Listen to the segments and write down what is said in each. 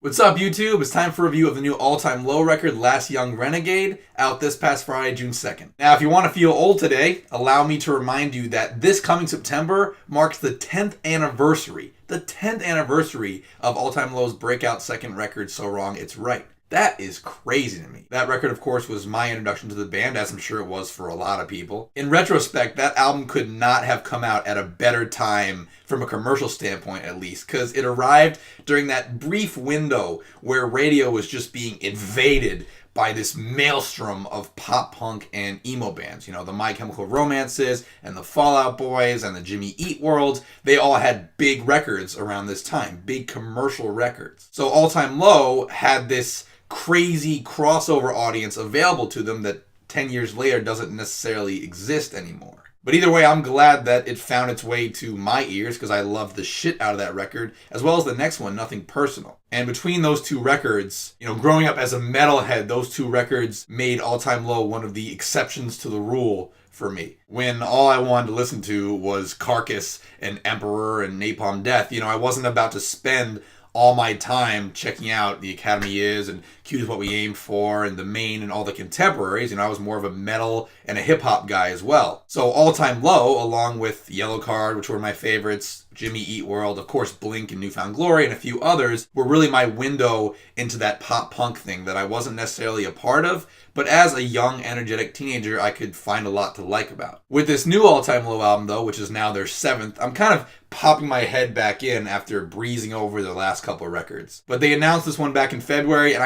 What's up, YouTube? It's time for a review of the new all-time low record, Last Young Renegade, out this past Friday, June 2nd. Now, if you want to feel old today, allow me to remind you that this coming September marks the 10th anniversary. The 10th anniversary of All-Time Low's breakout second record, So Wrong It's Right. That is crazy to me. That record, of course, was my introduction to the band, as I'm sure it was for a lot of people. In retrospect, that album could not have come out at a better time, from a commercial standpoint at least, because it arrived during that brief window where radio was just being invaded by this maelstrom of pop punk and emo bands. You know, the My Chemical Romances and the Fall Out Boys and the Jimmy Eat Worlds, they all had big records around this time, big commercial records. So All Time Low had this crazy crossover audience available to them that 10 years later doesn't necessarily exist anymore. But either way, I'm glad that it found its way to my ears because I love the shit out of that record, as well as the next one, Nothing Personal. And between those two records, you know, growing up as a metalhead, those two records made All Time Low one of the exceptions to the rule for me. When all I wanted to listen to was Carcass and Emperor and Napalm Death, you know, I wasn't about to spend all my time checking out The Academy Is and Cue's What We Aim For and The Main and all the contemporaries. You know, I was more of a metal and a hip-hop guy as well. So All Time Low, along with Yellow Card, which were my favorites, Jimmy Eat World, of course Blink and Newfound Glory, and a few others, were really my window into that pop-punk thing that I wasn't necessarily a part of, but as a young, energetic teenager, I could find a lot to like about. With this new All Time Low album, though, which is now their 7th, I'm kind of popping my head back in after breezing over the last couple of records. But they announced this one back in February, and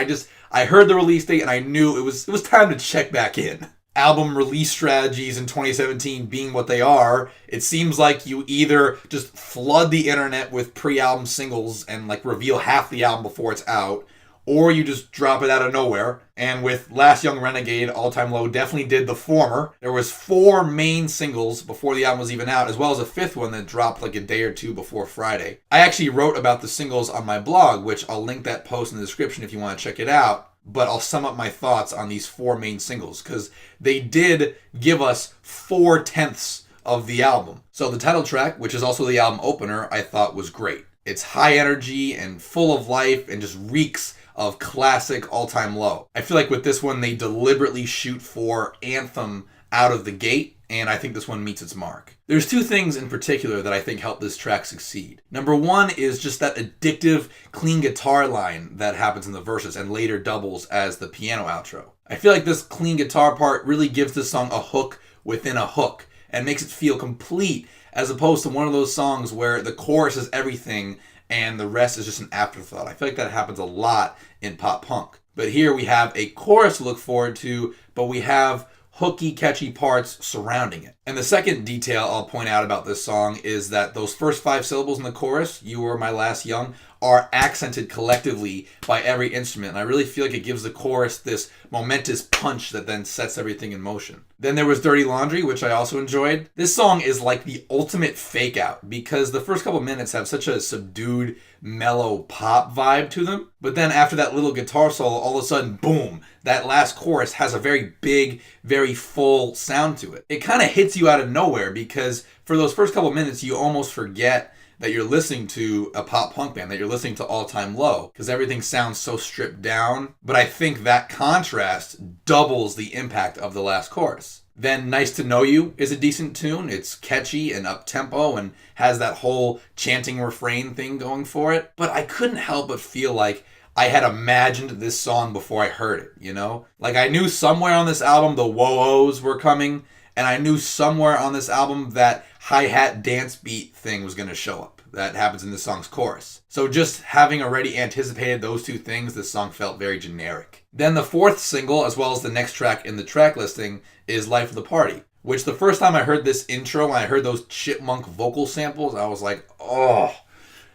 I heard the release date, and I knew it was time to check back in. Album release strategies in 2017 being what they are, it seems like you either just flood the internet with pre-album singles and like reveal half the album before it's out, or you just drop it out of nowhere. And with Last Young Renegade, All Time Low definitely did the former. There was 4 main singles before the album was even out, as well as a 5th one that dropped like a day or two before Friday. I actually wrote about the singles on my blog, which I'll link that post in the description if you want to check it out. But I'll sum up my thoughts on these 4 main singles, because they did give us 4/10 of the album. So the title track, which is also the album opener, I thought was great. It's high energy and full of life and just reeks of classic All Time Low. I feel like with this one, they deliberately shoot for anthem out of the gate, and I think this one meets its mark. There's 2 things in particular that I think help this track succeed. Number 1 is just that addictive, clean guitar line that happens in the verses and later doubles as the piano outro. I feel like this clean guitar part really gives this song a hook within a hook and makes it feel complete, as opposed to one of those songs where the chorus is everything and the rest is just an afterthought. I feel like that happens a lot in pop punk. But here we have a chorus to look forward to, but we have hooky, catchy parts surrounding it. And the second detail I'll point out about this song is that those first 5 syllables in the chorus, "You Were My Last Young," are accented collectively by every instrument. And I really feel like it gives the chorus this momentous punch that then sets everything in motion. Then there was Dirty Laundry, which I also enjoyed. This song is like the ultimate fake out because the first couple minutes have such a subdued, mellow pop vibe to them. But then after that little guitar solo, all of a sudden, boom, that last chorus has a very big, very full sound to it. It kind of hits you out of nowhere because for those first couple minutes, you almost forget that you're listening to a pop punk band, that you're listening to All Time Low, because everything sounds so stripped down. But I think that contrast doubles the impact of the last chorus. Then Nice to Know You is a decent tune. It's catchy and up-tempo and has that whole chanting refrain thing going for it. But I couldn't help but feel like I had imagined this song before I heard it, you know? Like I knew somewhere on this album the whoa-ohs were coming, and I knew somewhere on this album that hi-hat dance beat thing was going to show up. That happens in the song's chorus. So just having already anticipated those 2 things, this song felt very generic. Then the 4th single, as well as the next track in the track listing, is Life of the Party, which the first time I heard this intro, when I heard those chipmunk vocal samples, I was like, oh,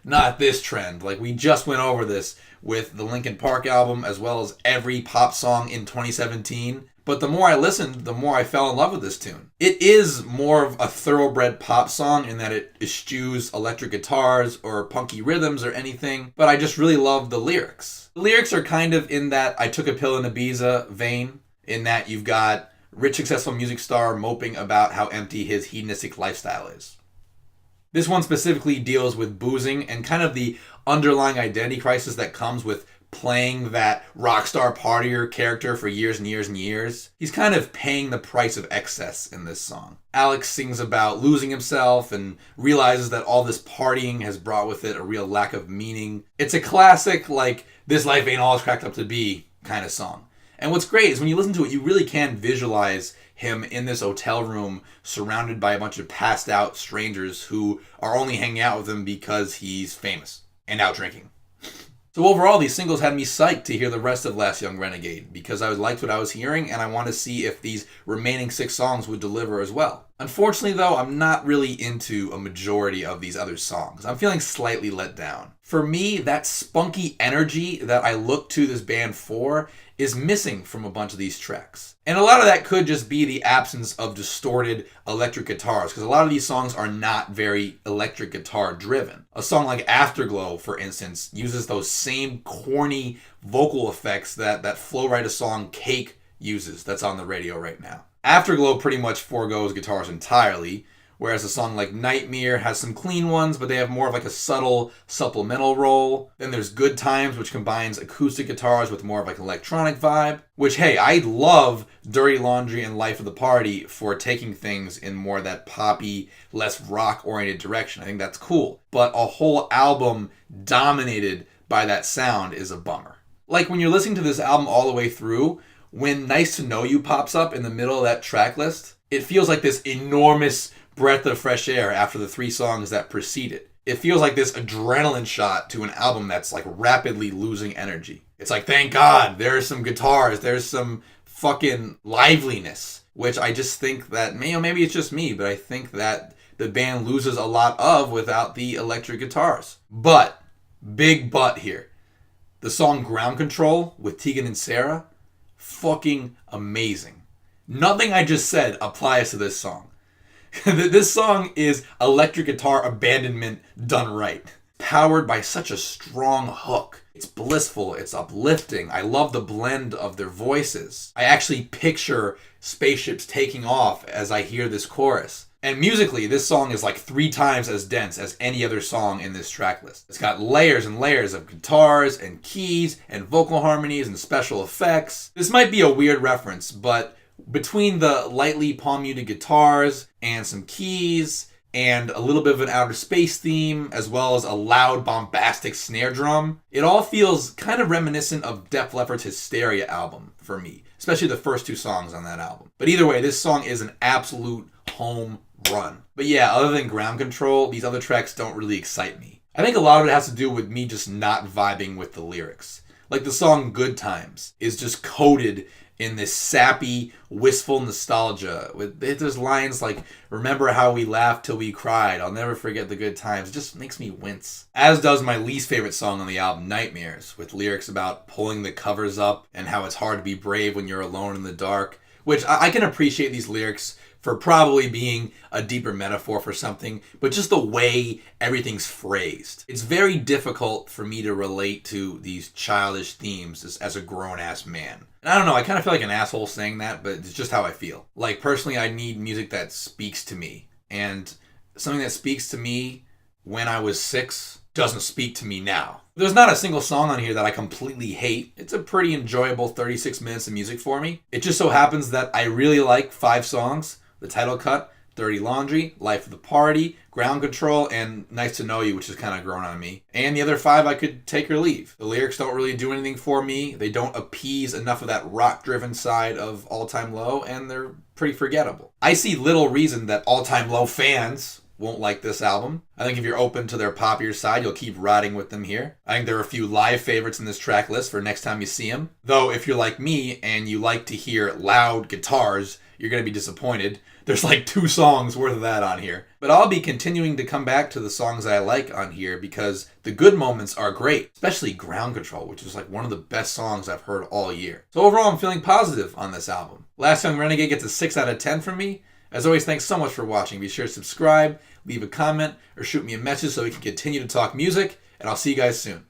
not this trend. Like we just went over this with the Linkin Park album, as well as every pop song in 2017. But the more I listened, the more I fell in love with this tune. It is more of a thoroughbred pop song in that it eschews electric guitars or punky rhythms or anything, but I just really love the lyrics. The lyrics are kind of in that I took a pill in Ibiza vein, in that you've got rich, successful music star moping about how empty his hedonistic lifestyle is. This one specifically deals with boozing and kind of the underlying identity crisis that comes with playing that rock star partier character for years and years and years. He's kind of paying the price of excess in this song. Alex sings about losing himself and realizes that all this partying has brought with it a real lack of meaning. It's a classic, like, this life ain't all it's cracked up to be kind of song. And what's great is when you listen to it, you really can visualize him in this hotel room surrounded by a bunch of passed out strangers who are only hanging out with him because he's famous and out drinking. So overall, these singles had me psyched to hear the rest of Last Young Renegade because I liked what I was hearing and I want to see if these remaining 6 songs would deliver as well. Unfortunately though, I'm not really into a majority of these other songs. I'm feeling slightly let down. For me, that spunky energy that I look to this band for is missing from a bunch of these tracks. And a lot of that could just be the absence of distorted electric guitars, because a lot of these songs are not very electric guitar driven. A song like Afterglow, for instance, uses those same corny vocal effects that Flo Rida song Cake uses that's on the radio right now. Afterglow pretty much forgoes guitars entirely, whereas a song like Nightmare has some clean ones, but they have more of like a subtle supplemental role. Then there's Good Times, which combines acoustic guitars with more of like an electronic vibe. Which, hey, I love Dirty Laundry and Life of the Party for taking things in more of that poppy, less rock-oriented direction. I think that's cool. But a whole album dominated by that sound is a bummer. Like when you're listening to this album all the way through, when Nice to Know You pops up in the middle of that track list, it feels like this enormous breath of fresh air after the 3 songs that precede it. It feels like this adrenaline shot to an album that's like rapidly losing energy. It's like, thank God, there's some guitars, there's some fucking liveliness, which I just think that, maybe it's just me, but I think that the band loses a lot of without the electric guitars. But, big but here, the song Ground Control with Tegan and Sara, fucking amazing. Nothing I just said applies to this song. This song is electric guitar abandonment done right. Powered by such a strong hook. It's blissful, it's uplifting. I love the blend of their voices. I actually picture spaceships taking off as I hear this chorus. And musically, this song is like 3 times as dense as any other song in this track list. It's got layers and layers of guitars and keys and vocal harmonies and special effects. This might be a weird reference, but between the lightly palm-muted guitars and some keys and a little bit of an outer space theme, as well as a loud, bombastic snare drum, it all feels kind of reminiscent of Def Leppard's Hysteria album for me, especially the first 2 songs on that album. But either way, this song is an absolute home run. But yeah, other than Ground Control, these other tracks don't really excite me. I think a lot of it has to do with me just not vibing with the lyrics. Like the song Good Times is just coated in this sappy, wistful nostalgia. There's lines like, remember how we laughed till we cried, I'll never forget the good times. It just makes me wince. As does my least favorite song on the album, Nightmares, with lyrics about pulling the covers up and how it's hard to be brave when you're alone in the dark. Which I can appreciate these lyrics for probably being a deeper metaphor for something, but just the way everything's phrased. It's very difficult for me to relate to these childish themes as a grown-ass man. And I don't know, I kind of feel like an asshole saying that, but it's just how I feel. Like, personally, I need music that speaks to me. And something that speaks to me when I was 6 doesn't speak to me now. There's not a single song on here that I completely hate. It's a pretty enjoyable 36 minutes of music for me. It just so happens that I really like 5 songs. The title cut, Dirty Laundry, Life of the Party, Ground Control, and Nice to Know You, which has kind of grown on me. And the other 5 I could take or leave. The lyrics don't really do anything for me. They don't appease enough of that rock-driven side of All Time Low, and they're pretty forgettable. I see little reason that All Time Low fans won't like this album. I think if you're open to their poppier side, you'll keep riding with them here. I think there are a few live favorites in this track list for next time you see them. Though, if you're like me and you like to hear loud guitars, you're going to be disappointed. There's like 2 songs worth of that on here. But I'll be continuing to come back to the songs I like on here because the good moments are great, especially Ground Control, which is like one of the best songs I've heard all year. So overall, I'm feeling positive on this album. Last Young Renegade gets a 6 out of 10 from me. As always, thanks so much for watching. Be sure to subscribe, leave a comment, or shoot me a message so we can continue to talk music, and I'll see you guys soon.